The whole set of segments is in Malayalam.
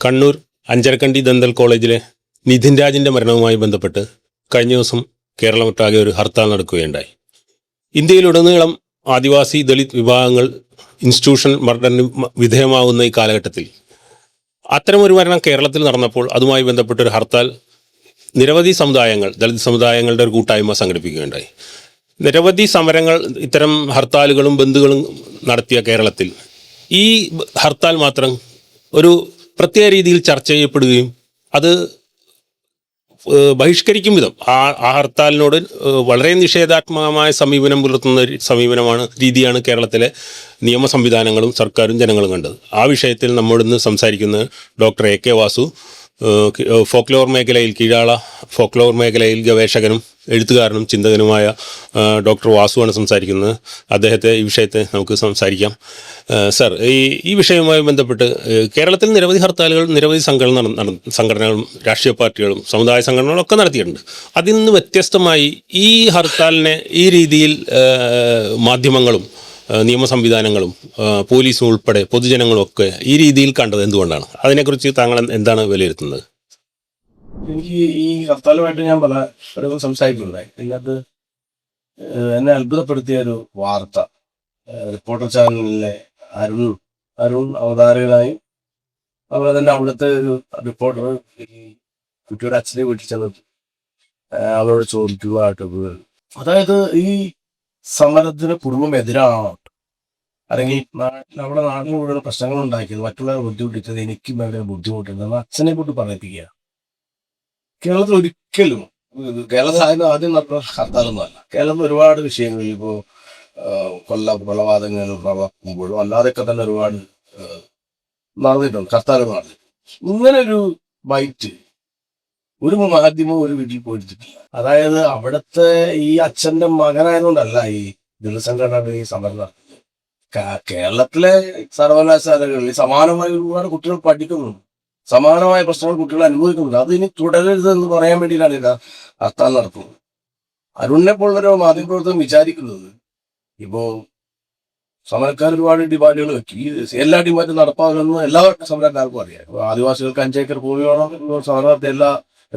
കണ്ണൂർ അഞ്ചരക്കണ്ടി ദന്തൽ കോളേജിലെ നിധിൻ രാജിൻ്റെ മരണവുമായി ബന്ധപ്പെട്ട് കഴിഞ്ഞ ദിവസം കേരളമൊട്ടാകെ ഒരു ഹർത്താൽ നടക്കുകയുണ്ടായി. ഇന്ത്യയിലുടനീളം ആദിവാസി ദളിത് വിഭാഗങ്ങൾ ഇൻസ്റ്റിറ്റ്യൂഷൻ മർഡറിന് വിധേയമാകുന്ന ഈ കാലഘട്ടത്തിൽ അത്തരമൊരു മരണം കേരളത്തിൽ നടന്നപ്പോൾ അതുമായി ബന്ധപ്പെട്ടൊരു ഹർത്താൽ നിരവധി സമുദായങ്ങൾ, ദളിത് സമുദായങ്ങളുടെ ഒരു കൂട്ടായ്മ സംഘടിപ്പിക്കുകയുണ്ടായി. നിരവധി സമരങ്ങൾ, ഇത്തരം ഹർത്താലുകളും ബന്ദുകളും നടത്തിയ കേരളത്തിൽ ഈ ഹർത്താൽ മാത്രം ഒരു പ്രത്യേക രീതിയിൽ ചർച്ച ചെയ്യപ്പെടുകയും അത് ബഹിഷ്കരിക്കും വിധം ആ ഹർത്താലിനോട് വളരെ നിഷേധാത്മകമായ സമീപനം പുലർത്തുന്ന ഒരു രീതിയാണ് കേരളത്തിലെ നിയമ സംവിധാനങ്ങളും സർക്കാരും ജനങ്ങളും കണ്ടത്. ആ വിഷയത്തിൽ നമ്മോടിന്ന് സംസാരിക്കുന്നത് doctor A K Vasu, folklore മേഖലയിൽ, കീഴാള ഫോക്ലോർ മേഖലയിൽ ഗവേഷകനും എഴുത്തുകാരനും ചിന്തകനുമായ ഡോക്ടർ വാസുവാണ് സംസാരിക്കുന്നത്. അദ്ദേഹത്തെ ഈ വിഷയത്തെ നമുക്ക് സംസാരിക്കാം. സർ, ഈ വിഷയവുമായി ബന്ധപ്പെട്ട് കേരളത്തിൽ നിരവധി ഹർത്താലുകൾ, നിരവധി സംഘടനകളും രാഷ്ട്രീയ പാർട്ടികളും സമുദായ സംഘടനകളും ഒക്കെ നടത്തിയിട്ടുണ്ട്. അതിൽ നിന്ന് വ്യത്യസ്തമായി ഈ ഹർത്താലിനെ ഈ രീതിയിൽ മാധ്യമങ്ങളും നിയമ സംവിധാനങ്ങളും പോലീസും ഉൾപ്പെടെ പൊതുജനങ്ങളും ഒക്കെ ഈ രീതിയിൽ കണ്ടത് എന്തുകൊണ്ടാണ്? അതിനെക്കുറിച്ച് താങ്കൾ എന്താണ് വിലയിരുത്തുന്നത്? എനിക്ക് ഈ ഹർത്താലുമായിട്ട് ഞാൻ പല സംസാരിക്കുന്നുണ്ടായി. ഇതിനകത്ത് എന്നെ അത്ഭുതപ്പെടുത്തിയ ഒരു വാർത്ത, റിപ്പോർട്ടർ ചാനലിലെ അരുൺ അവതാരകനായി, അതുപോലെ തന്നെ അവിടുത്തെ ഒരു റിപ്പോർട്ടർ ഈ കുട്ടിയുടെ അച്ഛനെ വീട്ടിൽ ചെന്നിട്ട് അവരോട് ചോദിക്കുകയായിട്ട്, അതായത് ഈ സമരത്തിന് കുടുംബം എതിരാണോ, അല്ലെങ്കിൽ നമ്മുടെ നാട്ടിൽ മുഴുവൻ പ്രശ്നങ്ങൾ ഉണ്ടാക്കിയത്, മറ്റുള്ളവരെ ബുദ്ധിമുട്ടിച്ചത് എനിക്കും ഭയങ്കര ബുദ്ധിമുട്ടുണ്ട് അച്ഛനെ കൊണ്ട് പറയിപ്പിക്കുക. കേരളത്തിൽ ഒരിക്കലും, കേരളത്തിൽ ആദ്യം നടന്ന ഹർത്താലൊന്നും അല്ല. കേരളത്തിൽ ഒരുപാട് വിഷയങ്ങളിൽ ഇപ്പോൾ കൊലപാതകങ്ങൾ നടക്കുമ്പോഴും അല്ലാതെയൊക്കെ തന്നെ ഒരുപാട് നടന്നിട്ടുണ്ട്, ഹർത്താലുകൾ നടന്നിട്ടുണ്ട്. ഇങ്ങനെ ഒരു ബൈറ്റ് ഒരു മാധ്യമവും ഒരു വീട്ടിൽ പോയിട്ടില്ല. അതായത് അവിടുത്തെ ഈ അച്ഛന്റെ മകനായതുകൊണ്ടല്ല ഈ ദളിത് സംഘടനയുടെ ഈ സമരം നടത്തുന്നത്. കേരളത്തിലെ സർവകലാശാലകളിൽ സമാനമായ ഒരുപാട് കുട്ടികൾ പഠിക്കുന്നുണ്ട്, സമാനമായ പ്രശ്നങ്ങൾ കുട്ടികൾ അനുഭവിക്കുന്നുണ്ട്. അത് ഇനി തുടരരുത് എന്ന് പറയാൻ വേണ്ടിയിട്ടാണ് ഇത് ഹർത്താൽ നടത്തുന്നത്. അരുണിനെ പോലുള്ളൊരു മാധ്യമപ്രവർത്തകൻ വിചാരിക്കുന്നത്, ഇപ്പോ സമരക്കാർ ഒരുപാട് ഡിമാൻഡുകൾ വെക്കും. ഈ എല്ലാ ഡിമാൻഡും നടപ്പാകുമെന്ന് എല്ലാവർക്കും സമരക്കാർക്കും അറിയാം. ഇപ്പോൾ ആദിവാസികൾക്ക് 5 ഏക്കർ ഭൂമി വേണം, സമരത്തെ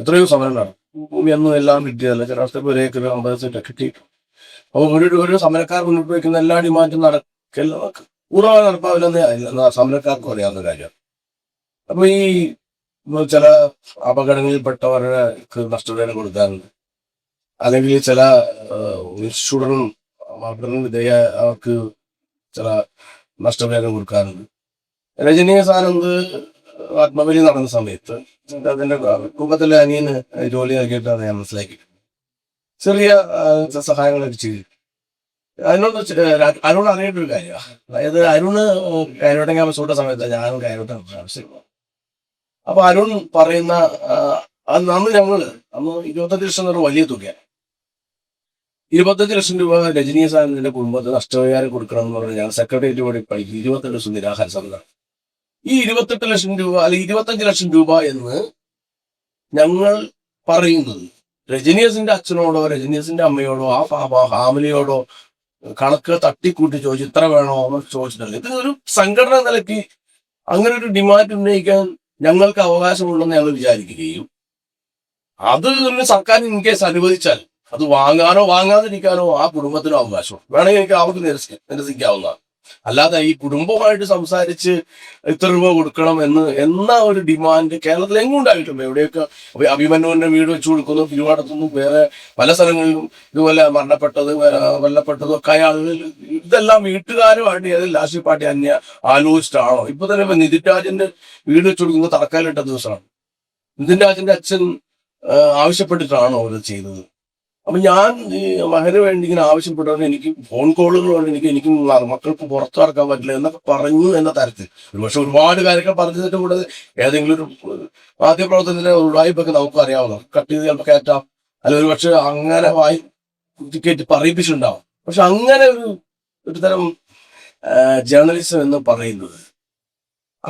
എത്രയോ സമരം നടക്കും. ഭൂമി ഒന്നും എല്ലാം കിട്ടിയതല്ല, ചില അവസ്ഥ 1 ഏക്കർ 50 സെന്റ് കിട്ടിയിട്ടു. അപ്പോൾ ഒരു സമരക്കാർ മുന്നോട്ട് വയ്ക്കുന്ന എല്ലാ ഡിമാൻഡും പൂർണ്ണമായി നടപ്പാവില്ലെന്ന് സമരക്കാർക്കും അറിയാവുന്ന കാര്യമാണ്. അപ്പൊ ഈ ചില അപകടങ്ങളിൽപ്പെട്ടവർക്ക് നഷ്ടപരിഹാരം കൊടുക്കാറുണ്ട്, അല്ലെങ്കിൽ ചില ഇൻസ്റ്റിറ്റ്യൂട്ടിനും അവർക്ക് ചില നഷ്ടപരിഹാരം കൊടുക്കാറുണ്ട്. രജനീയ സാനന്ദ് ആത്മബലി നടന്ന സമയത്ത് അതിന്റെ കുടുംബത്തിലെ അനിയന് ജോലി നൽകിയിട്ടാണ് ഞാൻ മനസ്സിലാക്കിയിട്ടുണ്ട്. ചെറിയ സഹായങ്ങളൊക്കെ ചെയ്തു. അതിനോട് അരുൺ അറിയേണ്ട ഒരു കാര്യമാണ്. അതായത് കയറോട്ടം ക്യാമ്പസ് വിട്ട സമയത്ത് ഞാനും കയറോട്ടം ആവശ്യമാണ്. അപ്പൊ അരുൺ പറയുന്ന അന്ന് 25 ലക്ഷം രൂപ വലിയ തുകയാണ്. 25 ലക്ഷം രൂപ രജനീയ സാനന്ദിന്റെ കുടുംബത്തിന് നഷ്ടപരിഹാരം കൊടുക്കണം എന്ന് പറഞ്ഞാൽ ഞങ്ങൾ സെക്രട്ടേറിയറ്റ് വഴി പഠിക്കും 28 ദിവസം നിരാഹാര സമരം. ഈ 28 ലക്ഷം രൂപ അല്ലെങ്കിൽ 25 ലക്ഷം രൂപ എന്ന് ഞങ്ങൾ പറയുന്നത് രജനീസിന്റെ അച്ഛനോടോ രജനീസിന്റെ അമ്മയോടോ ആ ഫാമിലിയോടോ കണക്ക് തട്ടിക്കൂട്ടി ചോദിച്ചു ഇത്ര വേണോ എന്ന് ചോദിച്ചിട്ടല്ല. ഇത് ഒരു സംഘടന നിലയ്ക്ക് അങ്ങനെ ഒരു ഡിമാൻഡ് ഉന്നയിക്കാൻ ഞങ്ങൾക്ക് അവകാശമുണ്ടെന്ന് ഞങ്ങൾ വിചാരിക്കുകയും അത് സർക്കാർ ഇൻ കേസ് അനുവദിച്ചാൽ അത് വാങ്ങാനോ വാങ്ങാതിരിക്കാനോ ആ കുടുംബത്തിനോ അവകാശം വേണമെങ്കിൽ എനിക്ക് അവർക്ക് നിരസിക്കാവുന്നതാണ്. അല്ലാതെ ഈ കുടുംബമായിട്ട് സംസാരിച്ച് ഇത്ര രൂപ കൊടുക്കണം എന്ന ഒരു ഡിമാൻഡ് കേരളത്തിൽ എങ്ങും ഉണ്ടായിട്ടുണ്ട്. എവിടെയൊക്കെ അഭിമന്യുവിന്റെ വീട് വെച്ചു കൊടുക്കുന്നു, തിരുവാടത്തുനിന്നും വേറെ പല സ്ഥലങ്ങളിലും ഇതുപോലെ കൊല്ലപ്പെട്ടതും ഒക്കെ ആളുകൾ ഇതെല്ലാം വീട്ടുകാരുമായിട്ട് ഏതെങ്കിലും രാഷ്ട്രീയ പാർട്ടി ആലോചിച്ചിട്ടാണോ? ഇപ്പൊ തന്നെ നിതിൻ രാജിന്റെ വീട് വെച്ചു കൊടുക്കുന്നത് തറക്കാലിട്ട ദിവസമാണ്. നിതിൻ രാജിന്റെ അച്ഛൻ ആവശ്യപ്പെട്ടിട്ടാണോ അവർ ചെയ്തത്? അപ്പൊ ഞാൻ മകന് വേണ്ടി ഇങ്ങനെ ആവശ്യപ്പെട്ടത് എനിക്ക് ഫോൺ കോളുകളാണ്, എനിക്ക് മക്കൾക്ക് പുറത്തു നടക്കാൻ പറ്റില്ല എന്നൊക്കെ പറഞ്ഞു എന്ന തരത്തിൽ ഒരുപക്ഷെ ഒരുപാട് കാര്യങ്ങൾ പറഞ്ഞതിന്റെ കൂടെ ഏതെങ്കിലും ഒരു മാധ്യമപ്രവർത്തനത്തിന്റെ ഉടായ്പൊക്കെ നമുക്ക് അറിയാവുന്ന കട്ട് ചെയ്ത് ചിലപ്പോൾ കയറ്റാം, അല്ല ഒരുപക്ഷെ അങ്ങനെ കയറ്റി പറയിപ്പിച്ചിട്ടുണ്ടാവും. പക്ഷെ അങ്ങനെ ഒരു തരം ജേർണലിസം എന്ന് പറയുന്നത്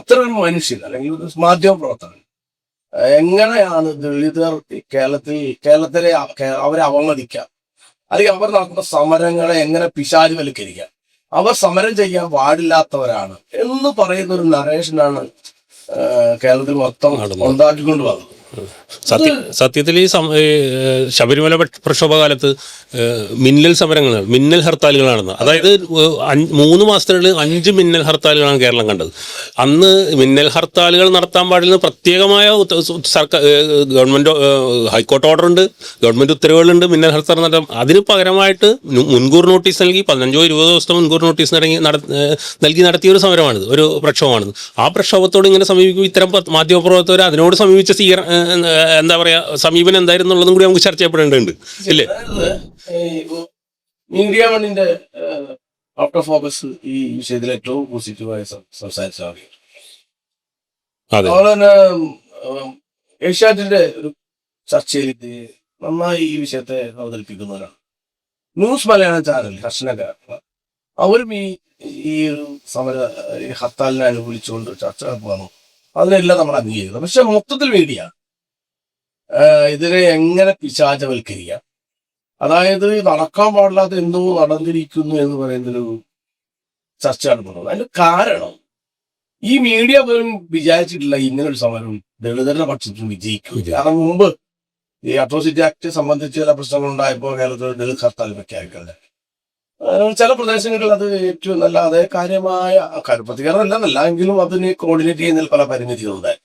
അത്ര ഒരു മനുഷ്യൻ അല്ലെങ്കിൽ ഒരു മാധ്യമപ്രവർത്തകൻ എങ്ങനെയാണ് ദളിതർ കേരളത്തിലെ അവരെ അവമതിക്കാം, അല്ലെങ്കിൽ അവർ നടത്തുന്ന സമരങ്ങളെ എങ്ങനെ പിശാചുവൽക്കരിക്കാം, അവർ സമരം ചെയ്യാൻ പാടില്ലാത്തവരാണ് എന്ന് പറയുന്ന ഒരു നരേഷനാണ് കേരളത്തിൽ മൊത്തം ഉണ്ടാക്കിക്കൊണ്ട് വന്നു. സത്യത്തിൽ ഈ ശബരിമല പ്രക്ഷോഭകാലത്ത് മിന്നൽ സമരങ്ങൾ, മിന്നൽ ഹർത്താലുകളാണെന്ന്. അതായത് 3 മാസത്തിനുള്ളിൽ 5 മിന്നൽ ഹർത്താലുകളാണ് കേരളം കണ്ടത്. അന്ന് മിന്നൽ ഹർത്താലുകൾ നടത്താൻ പാടില്ലെന്ന് പ്രത്യേകമായ സർക്കാർ ഗവൺമെൻറ് ഹൈക്കോടതി ഓർഡർ ഉണ്ട്, ഗവൺമെൻറ് ഉത്തരവുകളുണ്ട്. മിന്നൽ ഹർത്താൽ നടത്താൻ അതിന് പകരമായിട്ട് മുൻകൂർ നോട്ടീസ് നൽകി 15-20 ദിവസത്തെ മുൻകൂർ നോട്ടീസ് നൽകി നടത്തിയ ഒരു സമരമാണിത്, ഒരു പ്രക്ഷോഭമാണിത്. ആ പ്രക്ഷോഭത്തോട് ഇങ്ങനെ സമീപിക്കും ഇത്തരം മാധ്യമപ്രവർത്തകർ അതിനോട് സമീപിച്ച എന്താ പറയാ സമീപനം എന്തായിരുന്നു എന്നുള്ളതും കൂടി നമുക്ക് ചർച്ച ചെയ്യപ്പെടേണ്ടതുണ്ട് ഇല്ലേ? മീഡിയ വണ്ണിന്റെ ഔട്ട് ഓഫ് ഫോക്കസ് ഈ വിഷയത്തിൽ ഏറ്റവും പോസിറ്റീവായി സംസാരിച്ചാണ്. അതുപോലെ തന്നെ ഏഷ്യാനെറ്റിന്റെ ഒരു ചർച്ചയിൽ നന്നായി ഈ വിഷയത്തെ അവതരിപ്പിക്കുന്നവരാണ്. ന്യൂസ് മലയാളം ചാനൽ കർഷകർ അവരും ഈ ഒരു സമര ഹർത്താലിനെ അനുകൂലിച്ചുകൊണ്ട് ചർച്ച നടത്തുന്നു. അതിനെല്ലാം നമ്മൾ അംഗീകരിക്കുന്നു. പക്ഷെ മൊത്തത്തിൽ മീഡിയ ഇതിനെ എങ്ങനെ പിശാചവൽക്കരിക്കാം, അതായത് നടക്കാൻ പാടില്ലാത്ത എന്തോ നടന്നിരിക്കുന്നു എന്ന് പറയുന്നൊരു ചർച്ച നടത്തുന്നത്. അതിന്റെ കാരണം ഈ മീഡിയ പോലും വിചാരിച്ചിട്ടില്ല ഇങ്ങനൊരു സമരം ദളിതരുടെ പക്ഷത്തും വിജയിക്കും. കാരണം മുമ്പ് ഈ അട്രോസിറ്റി ആക്ട് സംബന്ധിച്ച് ചില പ്രശ്നങ്ങൾ ഉണ്ടായപ്പോൾ കേരളത്തിൽ ദളിത് ഹർത്താൽ പ്രഖ്യാപിക്കുന്നത് ചില പ്രദേശങ്ങളിൽ അത് ഏറ്റവും നല്ല അതേ കാര്യമായ പ്രതികരണമല്ല എങ്കിലും അതിനെ കോർഡിനേറ്റ് ചെയ്യുന്നതിൽ പല പരിമിതികളുണ്ടായി.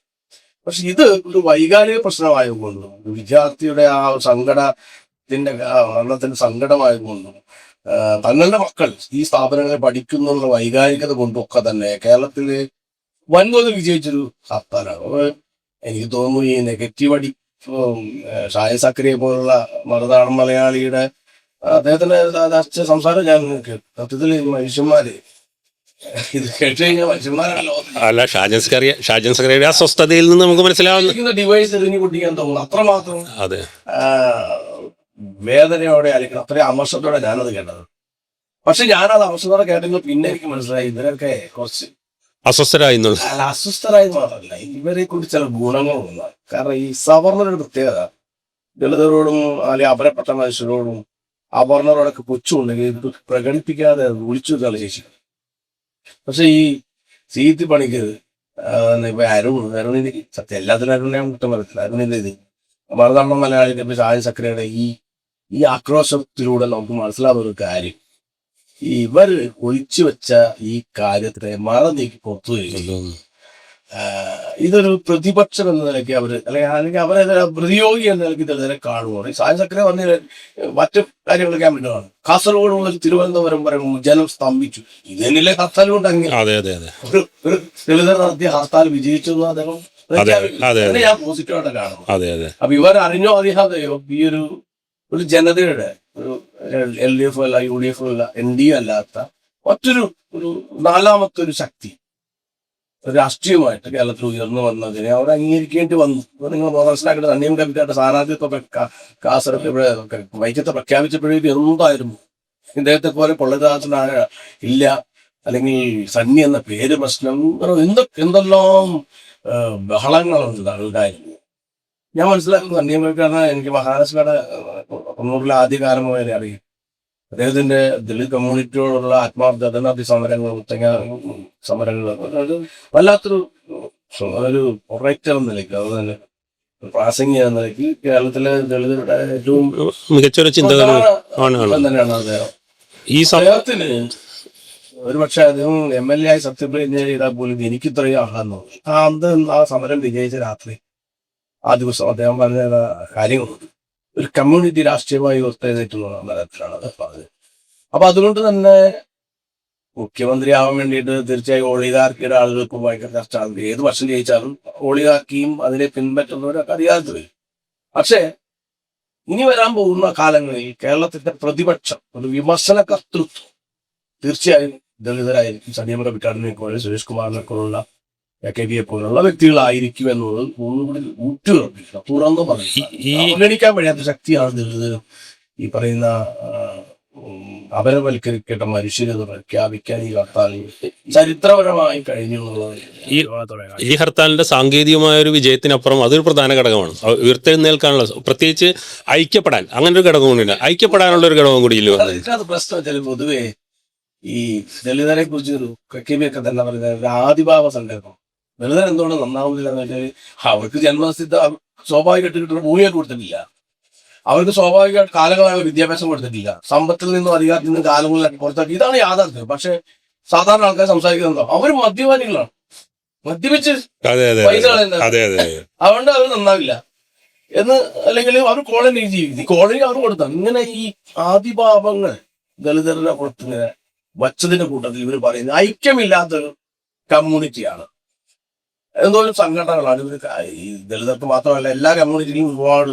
പക്ഷെ ഇത് ഒരു വൈകാരിക പ്രശ്നമായതുകൊണ്ടും വിദ്യാർത്ഥിയുടെ ആ സങ്കടത്തിന്റെ മരണത്തിന്റെ സങ്കടമായതുകൊണ്ടും തങ്ങളുടെ മക്കൾ ഈ സ്ഥാപനങ്ങളിൽ പഠിക്കുന്നുള്ള വൈകാരികത കൊണ്ടൊക്കെ തന്നെ കേരളത്തിൽ വൻതോതിൽ വിജയിച്ചൊരു ഹർത്താലാണ്. എനിക്ക് തോന്നുന്നു ഈ നെഗറ്റീവ് അടി ഷായ സക്രിയെ പോലുള്ള മറുനാടൻ മലയാളിയുടെ അദ്ദേഹത്തിന്റെ സംസാരം ഞാൻ സത്യത്തിൽ മനുഷ്യന്മാര് ഇത് കേട്ട് കഴിഞ്ഞാൽ മനുഷ്യന്മാരാണല്ലോ. അല്ല, ഷാജൻ സക്രിയയുടെ അസ്വസ്ഥതയിൽ നിന്ന് നമുക്ക് മനസ്സിലാവുന്ന ഡിവൈസ് എറിഞ്ഞു പൊട്ടിക്കാൻ തോന്നുന്നു. അത്രമാത്രം അതെ വേദനയോടെ അല്ലെങ്കിൽ അത്രയും അമർഷത്തോടെ ഞാനത് കേട്ടത്. പക്ഷെ ഞാനത് അമർഷത്തോടെ കേട്ടെങ്കിൽ പിന്നെ എനിക്ക് മനസ്സിലായി ഇവരൊക്കെ കുറച്ച് അസ്വസ്ഥരായി. അസ്വസ്ഥരായി മാത്രമല്ല, ഇവരെ കുറിച്ച് ചില ഗുണങ്ങളുണ്ട്. കാരണം ഈ സവർണരുടെ പ്രത്യേകത ദളിതരോടും അല്ലെങ്കിൽ അപരപ്പെട്ട മനുഷ്യരോടും അവർണരോടൊക്കെ പുച്ഛമുണ്ടെങ്കിൽ ഇത് പ്രകടിപ്പിക്കാതെ വിളിച്ചു കളിച്ചു. പക്ഷെ ഈ സീറ്റ് പണിക്ക് ഇപ്പൊ അരുണിന് സത്യം എല്ലാത്തിനും അരുണിനെ കുറ്റം പറയത്തില്ല. അരുണിന്റെ ഇത് മറുനാടൻ മലയാളിയുടെ ഇപ്പൊ ഷാജൻ സക്രിയയുടെ ഈ ആക്രോശത്തിലൂടെ നമുക്ക് മനസ്സിലാവുന്ന ഒരു കാര്യം, ഇവർ ഒളിച്ചു വെച്ച ഈ കാര്യത്തിനെ മറ നീക്കി പുറത്തു വരികയും ഇതൊരു പ്രതിപക്ഷം എന്ന നിലയ്ക്ക് അല്ലെങ്കിൽ അവരെ പ്രതിയോഗി എന്ന നിലയ്ക്ക് ഇതിനെ കാണുകയാണ്. ഷാജൻ സക്രിയ പറഞ്ഞ മറ്റു കാര്യങ്ങളൊക്കെ ഞാൻ വേണ്ടതാണ്. കാസർഗോഡ് മുതൽ തിരുവനന്തപുരം വരെ ജനം സ്തംഭിച്ചു. ഇത് തന്നെയല്ലേ ഹർത്താൽ കൊണ്ട് ഒരു ദളിതർ നടത്തിയ ഹർത്താൽ വിജയിച്ചു എന്ന് അദ്ദേഹം ഞാൻ പോസിറ്റീവായിട്ട് കാണുന്നു. അപ്പൊ ഇവർ അറിഞ്ഞോ അറിയാതെയോ ഈ ഒരു ജനതയുടെ ഒരു LDF അല്ല UDF അല്ല NDA അല്ലാത്ത മറ്റൊരു നാലാമത്തെ ഒരു ശക്തി രാഷ്ട്രീയമായിട്ട് കേരളത്തിൽ ഉയർന്നു വന്നതിനെ അവർ അംഗീകരിക്കേണ്ടി വന്നു. നിങ്ങൾ മനസ്സിലാക്കേണ്ടത് അന്യം കവിതയുടെ സ്ഥാനാർത്ഥിത്വം കാസർഗോഡ് ഇവിടെ വൈക്കത്തെ പ്രഖ്യാപിച്ചപ്പോഴേക്കും എന്തായിരുന്നു ഇദ്ദേഹത്തെ പോലെ പൊള്ളദാസനായ ഇല്ല, അല്ലെങ്കിൽ സണ്ണി എന്ന പേര് പ്രശ്നം, എന്തെല്ലാം ബഹളങ്ങളുണ്ടായിരുന്നു. ഞാൻ മനസ്സിലാക്കുന്നത് അന്യം കവിക്കാരനെ എനിക്ക് മഹാരാഷ്ട്രയുടെ 90-ലെ ആദ്യകാലം വരെ അറിയും. അദ്ദേഹത്തിന്റെ ദളിത് കമ്മ്യൂണിറ്റിയോടുള്ള ആത്മാർത്ഥ സമരങ്ങളും സമരങ്ങളും വല്ലാത്തൊരു പ്രൊറക്ടർ എന്ന നിലയ്ക്ക്, അതുപോലെ തന്നെ പ്രാസംഗിക എന്ന നിലയ്ക്ക് കേരളത്തിലെ ദളിതരുടെ ഏറ്റവും മികച്ചൊരു ചിന്തകനാണ് അദ്ദേഹം. അദ്ദേഹത്തിന് ഒരുപക്ഷെ അദ്ദേഹം MLA ആയി സത്യപ്രതിജ്ഞ ചെയ്താൽ പോലും എനിക്ക് ഇത്രയും ആഹാന്ന് തോന്നി. ആ സമരം വിജയിച്ച രാത്രി ആ ദിവസം അദ്ദേഹം പറഞ്ഞ കാര്യങ്ങൾ ഒരു കമ്മ്യൂണിറ്റി രാഷ്ട്രീയമായി ഒത്തേറ്റുള്ള തരത്തിലാണ് അത് പറഞ്ഞത്. അപ്പൊ അതുകൊണ്ട് തന്നെ മുഖ്യമന്ത്രിയാവാൻ വേണ്ടിയിട്ട് തീർച്ചയായും ഓളിഗാർക്കിയുടെ ആളുകൾക്ക് ഭയങ്കര ചർച്ച. ഏത് വർഷം ജയിച്ചാലും ഓളിഗാർക്കിയും അതിനെ പിൻപറ്റുന്നവരൊക്കെ അധികാരത്തിൽ വരും. പക്ഷേ ഇനി വരാൻ പോകുന്ന കാലങ്ങളിൽ കേരളത്തിന്റെ പ്രതിപക്ഷം ഒരു വിമർശന കർത്തൃത്വം തീർച്ചയായും ദളിതരായിരിക്കും. സടിയമറ വിക്കാടിനെ പോലെ സുരേഷ് കുമാറിനെ പോലുള്ള KV പോലുള്ള വ്യക്തികളായിരിക്കും എന്നുള്ളത് ഒന്നുകൂടി ഊറ്റുറപ്പിക്കണം. തുറന്നു പറയും അവഗണിക്കാൻ കഴിയാത്ത ശക്തിയാണ് ദളിതർ ഈ പറയുന്ന അപരവൽക്കരിക്കേണ്ട മനുഷ്യരെന്ന് പ്രഖ്യാപിക്കാൻ ഈ ഹർത്താൽ ചരിത്രപരമായി കഴിഞ്ഞു എന്നുള്ളത്. ഈ ഹർത്താലിന്റെ സാങ്കേതികമായ ഒരു വിജയത്തിനപ്പുറം അതൊരു പ്രധാന ഘടകമാണ്. ഉയർത്തെഴുന്നേൽക്കാനുള്ള, പ്രത്യേകിച്ച് ഐക്യപ്പെടാൻ അങ്ങനെ ഒരു ഘടകം കൂടിയില്ല. ഐക്യപ്പെടാനുള്ള ഒരു ഘടകം കൂടി ഇല്ല. പ്രശ്നം വെച്ചാൽ പൊതുവെ ഈ ദളിതരെ കുറിച്ച് KV ഒക്കെ തന്നെ പറയുന്നത് ഒരു ആദിഭാവ സങ്കല്പം. ദളിതർ എന്തുകൊണ്ട് നന്നാവുന്നില്ല എന്ന് വെച്ചാൽ അവർക്ക് ജന്മസിദ്ധ സ്വാഭാവികമായിട്ട് കിട്ടുന്ന ഭൂമിയൊക്കെ കൊടുത്തിട്ടില്ല, അവർക്ക് സ്വാഭാവിക കാലങ്ങളായ വിദ്യാഭ്യാസം കൊടുത്തിട്ടില്ല, സമ്പത്തിൽ നിന്നും അധികാരത്തിൽ നിന്നും കാലങ്ങളിലൊക്കെ പുറത്താക്കി. ഇതാണ് യാഥാർത്ഥ്യം. പക്ഷെ സാധാരണ ആൾക്കാർ സംസാരിക്കുന്നതോ അവർ മദ്യപാനികളാണ്, മദ്യപിച്ച് അതെ അതെ പൈസ കളയുന്നത്, അതെ അതെ അതുകൊണ്ട് അവർ നന്നാവില്ല എന്ന്. അല്ലെങ്കിൽ അവർ കോളനി ജീവിക്കും, കോളനി അവർ കൊടുത്താണ്. ഇങ്ങനെ ഈ ആദിപാപങ്ങൾ ദളിതരുടെ പുറത്തിങ്ങനെ വച്ചതിന്റെ കൂട്ടത്തിൽ ഇവർ പറയുന്നത് ഐക്യമില്ലാത്തൊരു കമ്മ്യൂണിറ്റിയാണ്, എന്തോരം സംഘടനകളാണ് ഇവർ. ഈ ദളിതർക്ക് മാത്രമല്ല, എല്ലാ കമ്മ്യൂണിറ്റിയിലും ഒരുപാട്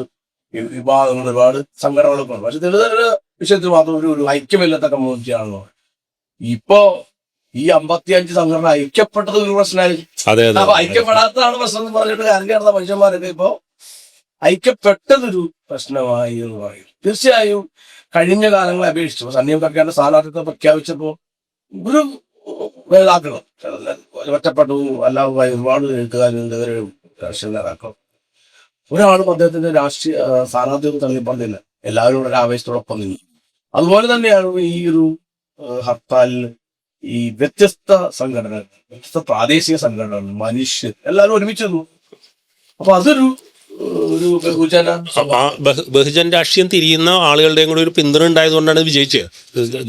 വിഭാഗങ്ങൾ, ഒരുപാട് സംഘടനകളൊക്കെ ഉണ്ട്. പക്ഷെ ദളിതരുടെ വിഷയത്തിൽ മാത്രം ഒരു ഐക്യമില്ലാത്ത കമ്മ്യൂണിറ്റിയാണല്ലോ. ഇപ്പോ ഈ 55 സംഘടന ഐക്യപ്പെട്ടത് ഒരു പ്രശ്നമായി. അതെ അതെ അപ്പൊ ഐക്യപ്പെടാത്തതാണ് പ്രശ്നം എന്ന് പറഞ്ഞിട്ട് കാര്യം മനുഷ്യന്മാരൊക്കെ ഇപ്പോ ഐക്യപ്പെട്ടതൊരു പ്രശ്നമായി എന്ന് പറയും. തീർച്ചയായും കഴിഞ്ഞ കാലങ്ങളെ അപേക്ഷിച്ചു സണ്ണിയം കക്കയുടെ സ്ഥാനാർത്ഥിത്വം പ്രഖ്യാപിച്ചപ്പോ ഒരു നേതാക്കളും ഒറ്റപ്പെട്ടു, അല്ലാതെ ഒരുപാട് എഴുത്തുകാരുണ്ട്, രാഷ്ട്രീയ നേതാക്കളും ഒരാളും അദ്ദേഹത്തിന്റെ രാഷ്ട്രീയ സ്ഥാനാർത്ഥിത്വം തള്ളിപ്പറഞ്ഞില്ല. എല്ലാവരും ഒരു ആവേശത്തോടൊപ്പം നിന്നു. അതുപോലെ തന്നെയാണ് ഈ ഒരു ഹർത്താലിൽ ഈ വ്യത്യസ്ത സംഘടനകൾ, വ്യത്യസ്ത പ്രാദേശിക സംഘടനകൾ, മനുഷ്യർ എല്ലാവരും ഒരുമിച്ച് നിന്നു. അപ്പൊ അതൊരു ഒരു ബഹുജന ബഹുജൻ രാഷ്ട്രീയം തിരിയുന്ന ആളുകളുടെയും കൂടി ഒരു പിന്തുണ ഉണ്ടായതുകൊണ്ടാണ് വിജയിച്ചത്.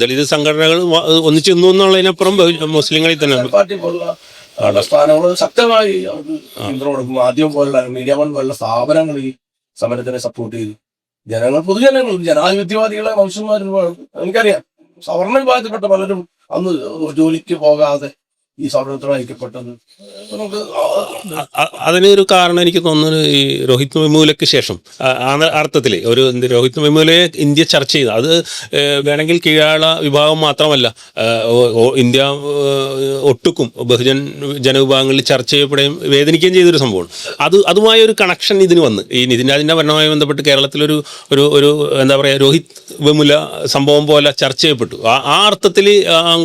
ദളിത് സംഘടനകൾ ഒന്നിച്ചു നിന്നു എന്നുള്ളതിനപ്പുറം മുസ്ലിങ്ങളിൽ തന്നെ പാർട്ടി പോലുള്ള സ്ഥാനങ്ങൾ ശക്തമായി അവർക്ക് പിന്തുണ കൊടുക്കും. മാധ്യമം പോലുള്ള മീഡിയ വൺ പോലുള്ള സ്ഥാപനങ്ങൾ ഈ സമരത്തിനെ സപ്പോർട്ട് ചെയ്തു. ജനങ്ങൾ, പൊതുജനങ്ങൾ, ജനാധിപത്യവാദികളെ മനുഷ്യന്മാർ എനിക്കറിയാം. സവർണ വിഭാഗത്തിൽപ്പെട്ട പലരും അന്ന് ജോലിക്ക് പോകാതെ ഈ സമരത്തോട് ഐക്യപ്പെട്ടത് നമുക്ക് അതിനൊരു കാരണം എനിക്ക് തോന്നുന്നത് ഈ രോഹിത് വെമുലയ്ക്ക് ശേഷം അർത്ഥത്തിൽ ഒരു രോഹിത് വെമുലയെ ഇന്ത്യ ചർച്ച ചെയ്തു. അത് വേണമെങ്കിൽ കീഴാള വിഭാഗം മാത്രമല്ല, ഇന്ത്യ ഒട്ടുക്കും ബഹുജൻ ജനവിഭാഗങ്ങളിൽ ചർച്ച ചെയ്യപ്പെടുകയും വേദനിക്കുകയും ചെയ്തൊരു സംഭവമാണ്. അതുമായ ഒരു കണക്ഷൻ ഇതിന് വന്ന് ഈ നിതിൻ രാജിൻ്റെ ഭരണവുമായി ബന്ധപ്പെട്ട് കേരളത്തിലൊരു ഒരു ഒരു എന്താ പറയുക, രോഹിത് വെമുല സംഭവം പോലെ ചർച്ച ചെയ്യപ്പെട്ടു. ആ അർത്ഥത്തിൽ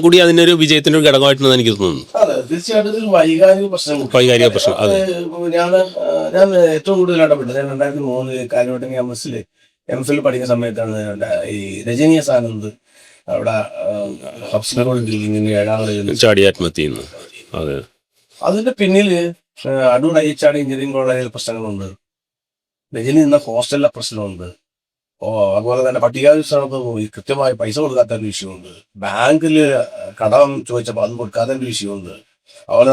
കൂടി അതിനൊരു വിജയത്തിൻ്റെ ഒരു ഘടകമായിട്ടുണ്ടെന്ന് എനിക്ക് തോന്നുന്നു. അതെ, തീർച്ചയായിട്ടും വൈകാരിക പ്രശ്നം. അതെ. ഞാൻ ഏറ്റവും കൂടുതൽ ഇടപെട്ടത് 2003 കാലഘട്ടം ക്യാമ്പസിൽ MPhil പഠിക്കുന്ന സമയത്താണ് ഈ രജനി ആനന്ദ് അവിടെ ചാടി ആത്മഹത്യ ചെയ്യുന്നു. അതെ, അതിന്റെ പിന്നില് അടൂർ അയ്യച്ചാടി എഞ്ചിനീയറിംഗ് കോളേജിൽ പ്രശ്നങ്ങളുണ്ട്, രജനി നിന്ന ഹോസ്റ്റലിലെ പ്രശ്നമുണ്ട്, അതുപോലെ തന്നെ പട്ടികാവിസ്ഥാനത്ത് പോയി കൃത്യമായി പൈസ കൊടുക്കാത്ത ഒരു വിഷയമുണ്ട്, ബാങ്കിൽ കടം ചോദിച്ചപ്പോൾ അത് കൊടുക്കാത്ത ഒരു വിഷയമുണ്ട്, അതുപോലെ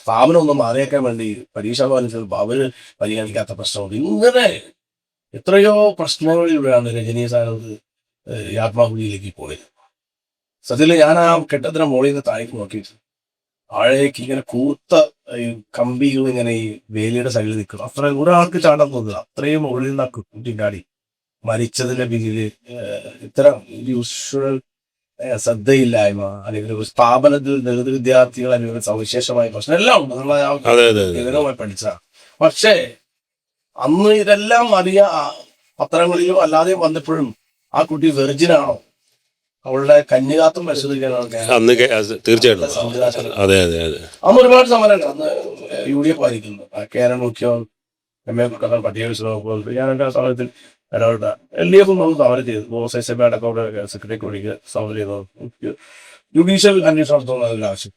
സ്ഥാപനം ഒന്ന് മാറിയേക്കാൻ വേണ്ടി പരീക്ഷാ ഭവനിൽ അവര് പരിഗണിക്കാത്ത പ്രശ്നമുണ്ട്. ഇങ്ങനെ എത്രയോ പ്രശ്നങ്ങളിലൂടെയാണ് രജനി സാനന്ദ് ആത്മാഹുതിയിലേക്ക് പോയത്. സത്യത്തിൽ ഞാൻ ആ കെട്ടത്തിന് മുകളിൽ നിന്ന് താഴേക്ക് നോക്കിയിട്ട് താഴേക്ക് ഇങ്ങനെ കൂർത്ത ഈ കമ്പികൾ ഇങ്ങനെ ഈ വേലിയുടെ സൈഡിൽ നിൽക്കുന്നു. അത്ര ഒരാൾക്ക് ചാടാൻ തോന്നുക, അത്രയും മുകളിൽ നിന്ന് കുട്ടിക്കാടി മരിച്ചതിന്റെ പിന്നില് ഇത്തരം യൂഷ്വൽ ശ്രദ്ധയില്ലായ്മ, അല്ലെങ്കിൽ ഒരു സ്ഥാപനത്തിൽ ദളിത് വിദ്യാർത്ഥികൾ അല്ലെങ്കിൽ സവിശേഷമായ പ്രശ്നം എല്ലാം ഉണ്ട്. ഗൗരവമായി പഠിച്ച, പക്ഷേ അന്ന് ഇതെല്ലാം പത്രങ്ങളിലും അല്ലാതെയും വന്നപ്പോഴും ആ കുട്ടി വെർജിനാണോ, അവളുടെ കന്യകാത്വം പരിശോധിക്കാനാണ് തീർച്ചയായിട്ടും. അന്ന് ഒരുപാട് സമരങ്ങൾ അന്ന് UDF ആയിരിക്കുന്നു. കേരള മുഖ്യം MA പട്ടിക ഞാൻ എന്റെ സമയത്തിൽ ഇടപെട്ട LDF നമ്മൾ സമരം ചെയ്തു. SSB അടക്കം സെക്രട്ടറി കൂടിക്ക് സമരം ചെയ്തു. ജുഡീഷ്യൽ അന്വേഷണം നടത്തുന്ന ആവശ്യം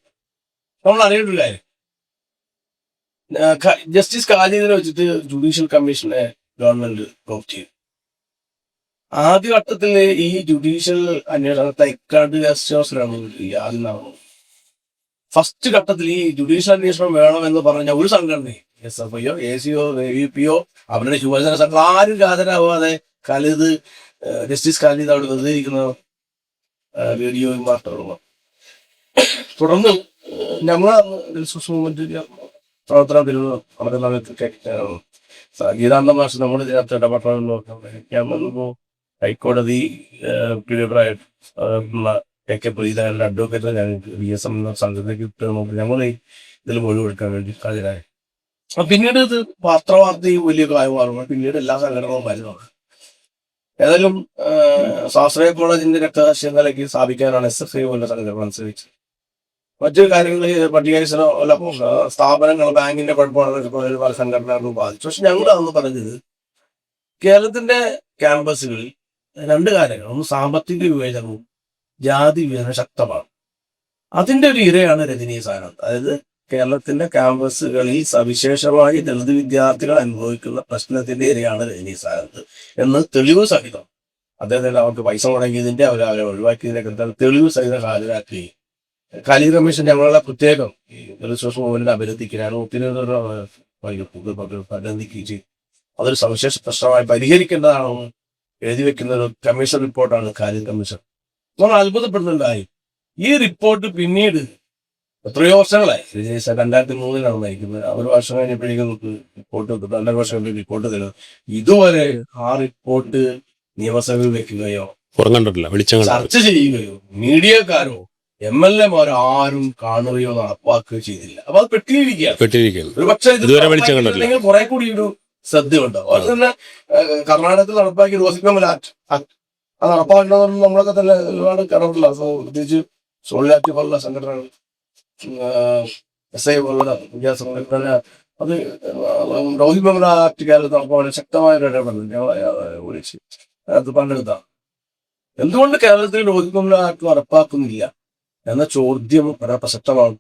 നമ്മൾ അറിയേണ്ട ഒരു കാര്യം, ജസ്റ്റിസ് ഖാലിദിനെ വെച്ചിട്ട് ജുഡീഷ്യൽ കമ്മീഷനെ ഗവൺമെന്റ് ഡ്രോപ്പ് ചെയ്തു. ആദ്യഘട്ടത്തിൽ ഈ ജുഡീഷ്യൽ അന്വേഷണം തൈക്കാട് ഗസ്റ്റ് ഹൗസിലാണ് ആദ്യം നടന്നത്. ഫസ്റ്റ് ഘട്ടത്തിൽ ഈ ജുഡീഷ്യൽ അന്വേഷണം വേണമെന്ന് പറഞ്ഞ ഒരു സംഘടനയും SFIയോ ACO AVPയോ അവരുടെ യുവജന സംഘം ആരും ഹാജരാവാതെ ജസ്റ്റിസ് ഖാലിദ് അവിടെ വെറുതെ ഇരിക്കുന്ന വീഡിയോയും വാർത്തകളും. തുടർന്ന് ഞങ്ങൾ പ്രവർത്തനത്തിൽ നമ്മുടെ സമയത്തൊക്കെ ഗീതാനന്ദ മാഷ് നമ്മുടെ ഇതിനകത്ത് ഇടപെടണമെന്ന് ഞാൻ വന്നപ്പോൾ ഹൈക്കോടതി AK പ്രീതയുടെ അഡ്വക്കേറ്റ് ഞങ്ങൾക്ക് BSM സംഘടനയ്ക്ക് ഞങ്ങൾ ഇതിൽ മൊഴിവെടുക്കാൻ വേണ്ടി ഹാജരായി. പിന്നീട് ഇത് പത്രവാർത്തയും വലിയ കാര്യമാറുമ്പോൾ പിന്നീട് എല്ലാ സംഘടനകളും വരുന്നതാണ്. ഏതായാലും സ്വാശ്രയ കോളേജിന്റെ രക്തശൃംഖലയ്ക്ക് സ്ഥാപിക്കാനാണ് SFI പോലുള്ള സംഘടന അനുസരിച്ച്. മറ്റു കാര്യങ്ങൾ പട്ടികേശ്വരോ അല്ല സ്ഥാപനങ്ങൾ ബാങ്കിന്റെ കുഴപ്പമാണ് പല സംഘടനകളും ബാധിച്ചു. പക്ഷെ ഞങ്ങൾ അന്ന് പറഞ്ഞത് കേരളത്തിന്റെ ക്യാമ്പസുകളിൽ രണ്ട് കാര്യങ്ങൾ, ഒന്ന് സാമ്പത്തിക വിവേചനവും ജാതി വിവേചനം ശക്തമാണ്. അതിന്റെ ഒരു ഇരയാണ് രജനി സാനന്ദ്. അതായത് കേരളത്തിന്റെ ക്യാമ്പസുകളിൽ സവിശേഷമായി ദളിത് വിദ്യാർത്ഥികൾ അനുഭവിക്കുന്ന പ്രശ്നത്തിന്റെ ഇരയാണ് രജനീഷ് സാരംഗ് എന്ന് തെളിവ് സഹിതം അദ്ദേഹത്തിന് അവർക്ക് പൈസ മുടങ്ങിയതിന്റെ അവരെ ഒഴിവാക്കിയതിനൊക്കെ തെളിവ് സഹിതം ഹാജരാക്കുകയും കാലിക കമ്മീഷൻ ഞങ്ങളെ പ്രത്യേകം ഈ ദളിത് സോഷ്യൽ മൂവ്മെന്റിനെ അഭിനന്ദിക്കുകയാണ് അഭിനന്ദിക്കുകയും ചെയ്തു. അതൊരു സവിശേഷ പ്രശ്നമായി പരിഹരിക്കേണ്ടതാണെന്ന് എഴുതി വെക്കുന്ന ഒരു കമ്മീഷൻ റിപ്പോർട്ടാണ് കാലിക കമ്മീഷൻ. നമ്മൾ അത്ഭുതപ്പെടുന്നുണ്ടായി. ഈ റിപ്പോർട്ട് പിന്നീട് എത്രയോ വർഷങ്ങളായി 2003 നയിക്കുന്നത്. ഒരു വർഷം കഴിഞ്ഞപ്പോഴേക്കും റിപ്പോർട്ട് 2 വർഷം കഴിഞ്ഞ് റിപ്പോർട്ട് തരുന്നത്. ഇതുവരെ ആ റിപ്പോർട്ട് നിയമസഭയിൽ വെക്കുകയോ ചർച്ച ചെയ്യുകയോ മീഡിയക്കാരോ MLA മാരോ ആരും കാണുകയോ നടപ്പാക്കുകയോ ചെയ്തില്ല. അപ്പൊ അത് പെട്ടിരിക്കുകയാണ്. ഒരു പക്ഷേ ഇത് കുറെ കൂടി ഒരു ശ്രദ്ധ ഉണ്ടാവും. അത് തന്നെ കർണാടകത്തിൽ നടപ്പാക്കിയ റോസിക്കമൽ ആക്ട് അത് നടപ്പാക്കണമെന്ന് നമ്മളൊക്കെ തന്നെ ഒരുപാട് കടമില്ല. പ്രത്യേകിച്ച് സോളിഡാരിറ്റി പോലുള്ള സംഘടനകൾ, SI പോലുള്ള സംഘടന അത് റോഹിക്കമൽ ആക്ട് കേരളത്തിൽ നടപ്പാക്കാൻ ശക്തമായ ഒരു ഇടപെടൽ ഞങ്ങളെ വിളിച്ച് അത് പങ്കെടുത്താണ്. എന്തുകൊണ്ട് കേരളത്തിൽ റോഹിക്കമൽ ആക്ട് നടപ്പാക്കുന്നില്ല എന്ന ചോദ്യം വളരെ പ്രസക്തമാണ്.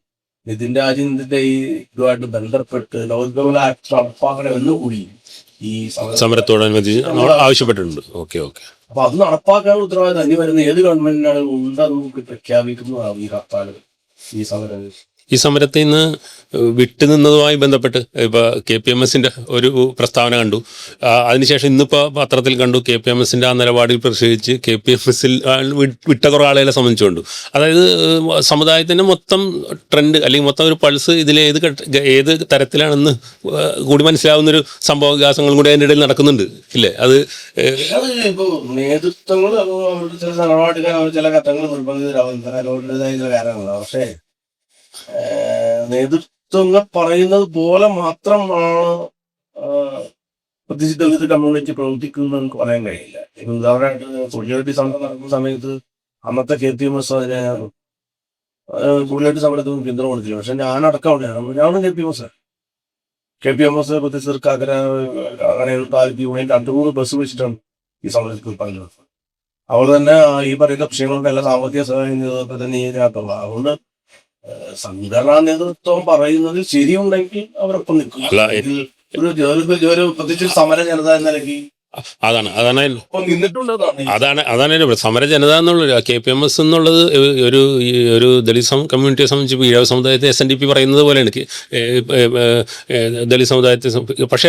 നിതിൻ രാജിന്റെ ഈ ഇതുമായിട്ട് ബന്ധപ്പെട്ട് റോഹിക്കമൽ ആക്ട് നടപ്പാക്കണമെന്നുകൂടി ഈ സമരത്തോടനുബന്ധിച്ച് ആവശ്യപ്പെട്ടിട്ടുണ്ട്. അപ്പൊ അത് നടപ്പാക്കാനുള്ള ഉത്തരവാദിത്തം അന്യ വരുന്ന ഏത് ഗവൺമെന്റിനാണ് ഉണ്ടെന്ന് നമുക്ക് പ്രഖ്യാപിക്കുന്നതാണ് ഈ ഹർത്താൽ, ഈ സമരം. ഈ സമരത്തിൽ നിന്ന് വിട്ടുനിന്നതുമായി ബന്ധപ്പെട്ട് ഇപ്പോൾ KPMSന്റെ ഒരു പ്രസ്താവന കണ്ടു. അതിനുശേഷം ഇന്നിപ്പോൾ പത്രത്തിൽ കണ്ടു KPMSന്റെ ആ നിലപാടിൽ പ്രതിഷേധിച്ച് KPMSൽ വിട്ട കുറേ ആളുകളെ സംബന്ധിച്ചുകൊണ്ട്, അതായത് സമുദായത്തിൻ്റെ മൊത്തം ട്രെൻഡ് അല്ലെങ്കിൽ മൊത്തം ഒരു പൾസ് ഏത് തരത്തിലാണെന്ന് കൂടി മനസ്സിലാവുന്നൊരു സംഭവ വികാസങ്ങളും കൂടി അതിൻ്റെ ഇടയിൽ നടക്കുന്നുണ്ട് ഇല്ലേ? അത് ഇപ്പോൾ നേതൃത്വങ്ങൾ ചില നിലപാടുകൾ ചില ഘട്ടങ്ങൾ നിർബന്ധിതരാവുന്നതായ കാരണങ്ങളാണ്. പക്ഷേ നേതൃത്വങ്ങൾ പറയുന്നത് പോലെ മാത്രമാണ് പ്രത്യേകിച്ച് ദളിത് കമ്മ്യൂണിറ്റി പ്രവർത്തിക്കുന്നത് നമുക്ക് പറയാൻ കഴിയില്ല. ഇപ്പൊ ഉദാഹരണമായിട്ട് സോളിഡാരിറ്റി സമരം നടക്കുന്ന സമയത്ത് അന്നത്തെ KPMS അതിനെ സോളിഡാരിറ്റി സമരത്തിന് പിന്തുണ കൊടുത്തില്ല. പക്ഷെ ഞാനടക്കമുണ്ടായിരുന്നു. ഞാനും KPMS പ്രത്യേകിച്ച് അങ്ങനെ താല്പര്യ യൂണിയൻ 2-3 ബസ് വെച്ചിട്ടാണ് ഈ സമരത്തിൽ പങ്കെടുത്തത്. അവർ തന്നെ ഈ പറയുന്ന വിഷയങ്ങൾക്ക് എല്ലാ സാമ്പത്തിക സഹായം തന്നെ ഇതിനകത്തുള്ള. അതുകൊണ്ട് സംഘടനാ നേതൃത്വം പറയുന്നതിൽ ശരിയുണ്ടെങ്കിൽ അവരൊപ്പം നിൽക്കും. ഒരു പ്രത്യേകിച്ച് സമര ജനത എന്ന നിലയ്ക്ക് അതാണ് സമര ജനത എന്നുള്ളത്. KPMS എന്നുള്ളത് ഒരു ദളിത് കമ്മ്യൂണിറ്റിയെ സംബന്ധിച്ച് ഈഴവ സമുദായത്തെ SNDP പറയുന്നത് പോലെയാണ് ദളിത് സമുദായത്തെ. പക്ഷേ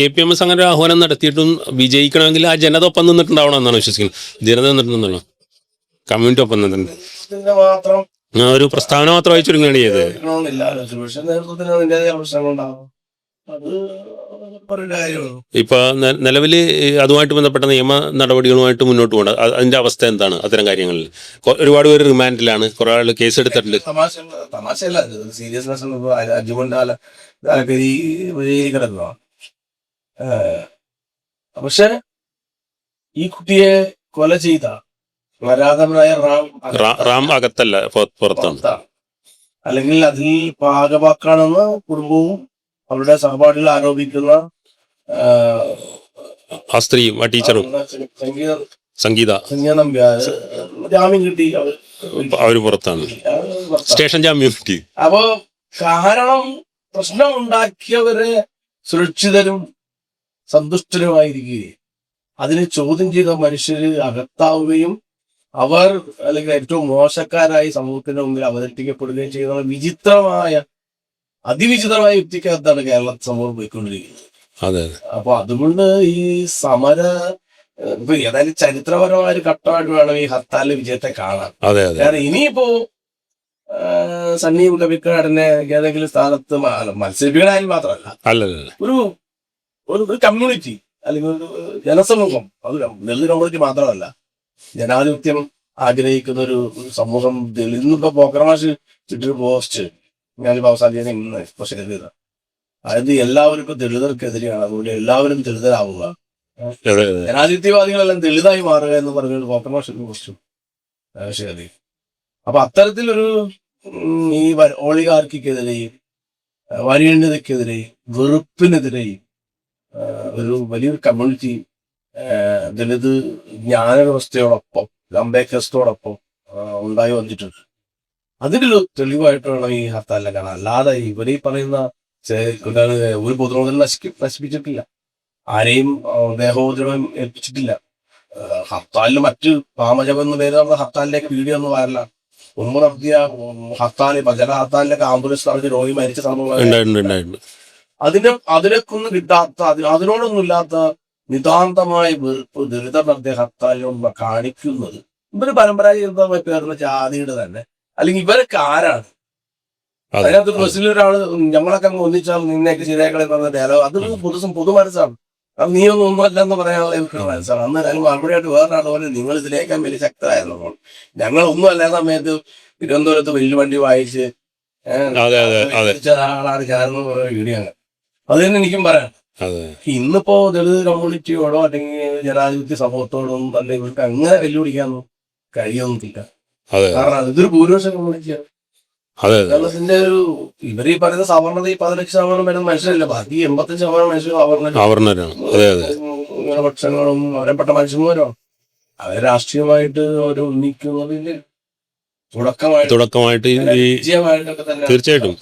KPMS അങ്ങനെ ഒരു ആഹ്വാനം നടത്തിയിട്ടും വിജയിക്കണമെങ്കിൽ ആ ജനത ഒപ്പം നിന്നിട്ടുണ്ടാവണം എന്നാണ് വിശ്വസിക്കുന്നത്. ജനത നിന്നിട്ടുണ്ടെന്നുള്ള കമ്മ്യൂണിറ്റി ഒപ്പം നിന്നിട്ടുണ്ട്. മാത്രം ഒരു പ്രസ്താവന മാത്രമായി ചുരുങ്ങുകയാണ് ചെയ്തത്. ഇപ്പൊ നിലവിൽ അതുമായിട്ട് ബന്ധപ്പെട്ട നിയമ നടപടികളുമായിട്ട് മുന്നോട്ട് പോകണം. അതിന്റെ അവസ്ഥ എന്താണ്? അത്തരം കാര്യങ്ങളിൽ ഒരുപാട് പേര് റിമാൻഡിലാണ്, കുറെ ആൾ കേസ് എടുത്തിട്ടുണ്ട്. തമാശയല്ല, സീരിയസ്നെസ് കിടക്കുക. പക്ഷെ ഈ കുട്ടിയെ കൊല ചെയ്ത നരാധമനായ റാം അകത്തല്ല, പുറത്താണ്. അല്ലെങ്കിൽ അതിൽ ഭാഗവാക്കാണെന്ന് കുടുംബവും അവരുടെ സഹപാഠികൾ ആരോപിക്കുന്ന ആ സ്ത്രീയും ആ ടീച്ചറും സംഗീത ജാമ്യം കിട്ടി. അവര് പുറത്താണ്, സ്റ്റേഷൻ ജാമ്യം കിട്ടി. അപ്പോ കാരണം പ്രശ്നം ഉണ്ടാക്കിയവരെ സുരക്ഷിതരും സന്തുഷ്ടരുമായിരിക്കുകയും അതിനെ ചോദ്യം ചെയ്ത മനുഷ്യര് അകത്താവുകയും അവർ അല്ലെങ്കിൽ ഏറ്റവും മോശക്കാരായി സമൂഹത്തിന്റെ മുമ്പിൽ അവതരിപ്പിക്കപ്പെടുകയും ചെയ്യുന്ന വിചിത്രമായ അതിവിചിത്രമായ യുക്തിക്കകത്താണ് കേരള സമൂഹം പോയിക്കൊണ്ടിരിക്കുന്നത്. അപ്പൊ അതുകൊണ്ട് ഈ സമര ഇപ്പൊ ഏതായാലും ചരിത്രപരമായ ഒരു ഘട്ടമായിട്ട് വേണം ഈ ഹർത്താലിലെ വിജയത്തെ കാണാൻ. കാരണം ഇനിയിപ്പോ സണ്ണി ലഭിക്കാടിനെ ഏതെങ്കിലും സ്ഥാനത്ത് മത്സരിപ്പിക്കണായാലും മാത്രമല്ല, ഒരു കമ്മ്യൂണിറ്റി അല്ലെങ്കിൽ ഒരു ജനസമൂഹം, അത് ദളിത് കമ്മ്യൂണിറ്റി മാത്രമല്ല, ജനാധിപത്യം ആഗ്രഹിക്കുന്ന ഒരു സമൂഹം. ഇന്നിപ്പോ പോക്കർമാഷ് ഇട്ടൊരു പോസ്റ്റ് ഞാനിപ്പോ അവസാനിക്കാൻ ഇന്ന് പോസ്റ്റ് ചെയ്തത്, അതായത് എല്ലാവരും ഇപ്പൊ ദളിതർക്കെതിരെയാണ്, അതുകൊണ്ട് എല്ലാവരും ദളിതരാവുക, ജനാധിപത്യവാദികളെല്ലാം ദളിതായി മാറുക എന്ന് പറഞ്ഞൊരു പോക്കർമാഷ് പോസ്റ്റും ശരി. അപ്പൊ അത്തരത്തിലൊരു ഈ ഓളിഗാർക്കിക്കെതിരെയും വരിയണ്യതയ്ക്കെതിരെയും വെറുപ്പിനെതിരെയും ഒരു വലിയൊരു കമ്മ്യൂണിറ്റി ദളിത് ജ്ഞാനവ്യവസ്ഥയോടൊപ്പം അംബേദ്കറിസ്റ്റോടൊപ്പം ഉണ്ടായി വന്നിട്ടുണ്ട്. അതിനൊരു തെളിവായിട്ട് വേണം ഈ ഹർത്താലിനെ കാണാൻ. അല്ലാതെ ഇവര് ഈ പറയുന്ന എന്താണ് ഒരു പൊതുമുതൽ നശിപ്പിച്ചിട്ടില്ല, ആരെയും ദേഹോദ്രവം ഏൽപ്പിച്ചിട്ടില്ല. ഹർത്താലിന് മറ്റ് പാമജപം എന്ന പേര് നമ്മൾ ഹർത്താലിലേക്ക് വീഡിയോ ഒന്നും വരലാണ്. മുമ്പ് നടത്തിയ ഹർത്താല് ചില ഹർത്താലിലൊക്കെ ആംബുലൻസ് നടത്തി രോഗി മരിച്ച സംഭവം അതിനൊക്കെ ഒന്നും കിട്ടാത്ത അതിനോടൊന്നും ഇല്ലാത്ത നിതാന്തമായ വെറുപ്പ് ദളിതർ നടത്തിയ ഹർത്താലിനോട് കാണിക്കുന്നത് ഇവര് പരമ്പരാഗതമായി പേരുന്ന ജാതിയുടെ തന്നെ, അല്ലെങ്കിൽ ഇവരൊക്കെ ആരാണ്? അതിനകത്ത് ബസ്സിലൊരാള് ഞങ്ങളൊക്കെ അങ്ങ് ഒന്നിച്ചാൽ നിന്നെയൊക്കെ ശരിയാക്കളെ പറഞ്ഞ ഡയലോഗ് അത് പൊതു മനസ്സാണ്. അത് നീ ഒന്നും അല്ലെന്ന് പറയാനുള്ള മനസ്സാണ്. അന്ന് ഞാൻ മറുപടിയായിട്ട് വേറൊരാൾ പോലെ നിങ്ങൾ ഇതിലേക്കാൻ വലിയ ശക്തരായിരുന്നു. ഞങ്ങളൊന്നും അല്ലാത്ത സമയത്ത് തിരുവനന്തപുരത്ത് വലിയ വണ്ടി വായിച്ച് ആളാണ് ചേർന്ന് വീഡിയോ. അത് തന്നെ എനിക്കും പറയാം. ഇന്നിപ്പോ ദളിത് കമ്മ്യൂണിറ്റിയോടോ അല്ലെങ്കിൽ ജനാധിപത്യ സമൂഹത്തോടൊന്നും തന്നെ ഇവർക്ക് അങ്ങനെ വെല്ലുവിളിക്കാനോ കഴിയൊന്നുമില്ല. കാരണം ഇതൊരു ഭൂരിപക്ഷ കമ്മ്യൂണിറ്റിയാണ്. കേരളത്തിന്റെ ഒരു ഇവര് ഈ പറയുന്ന സവർണത ഈ 16% വരുന്ന മനുഷ്യരല്ല, ബാക്കി 85% മനുഷ്യരും ന്യൂനപക്ഷങ്ങളും അവരെപ്പെട്ട മനുഷ്യന്മാരും അവരെ രാഷ്ട്രീയമായിട്ട് അവർ ഉന്നയിക്കുന്നതിന്റെ തുടക്കമായിട്ട് തീർച്ചയായിട്ടും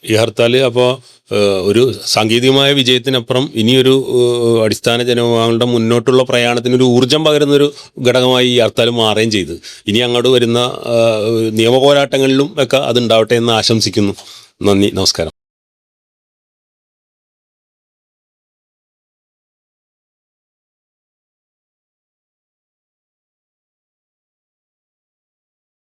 ഈ ഹർത്താൽ അപ്പോൾ ഒരു സാങ്കേതികമായ വിജയത്തിനപ്പുറം ഇനിയൊരു അടിസ്ഥാന ജനവിഭാഗങ്ങളുടെ മുന്നോട്ടുള്ള പ്രയാണത്തിനൊരു ഊർജം പകരുന്നൊരു ഘടകമായി ഈ ഹർത്താൽ മാറുകയും ചെയ്ത് ഇനി അങ്ങോട്ട് വരുന്ന നിയമപോരാട്ടങ്ങളിലും ഒക്കെ അതുണ്ടാവട്ടെ എന്ന് ആശംസിക്കുന്നു. നന്ദി, നമസ്കാരം.